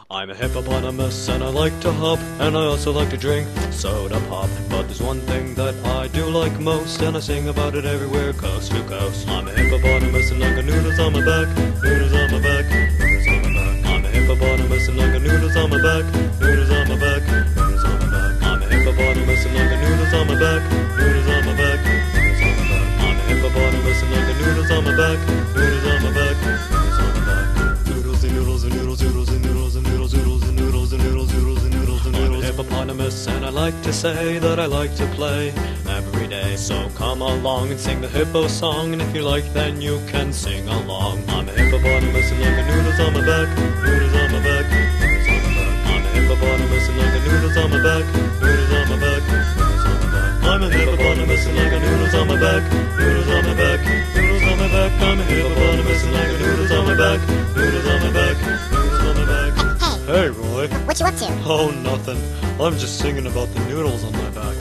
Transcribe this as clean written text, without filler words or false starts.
I'm a hippopotamus and I like to hop, and I also like to drink soda pop. But there's one thing that I do like most, and I sing about it everywhere, coast to coast. I'm a hippopotamus and I got noodles on my back, noodles on my back, noodles on my back. I'm a hippopotamus and I got noodles on my back, noodles on my back, noodles on my back. I'm a hippopotamus and I got noodles on my back, noodles on my back, noodles on my back. I'm a hippopotamus and I got noodles on my back, noodles on my back, noodles on my back. Noodles and noodles and noodles, noodles and noodles and noodles, noodles and noodles and noodles, noodles and noodles and noodles. I'm a hippopotamus and I like to say that I like to play every day. So come along and sing the hippo song, and if you like then you can sing along. I'm a hippopotamus and I got noodles on my back, noodles on my back, noodles on my back. I'm a hippopotamus and I got noodles on my back, noodles on my back, noodles on my back. I'm a hippopotamus and I got noodles on my back, noodles on my back, noodles on my back. I'm a hippopotamus and I got noodles on my back, noodles on my back, noodles on my back. Hey, Hey, Roy. what you up to? Oh, nothing. I'm just singing about the noodles on my back.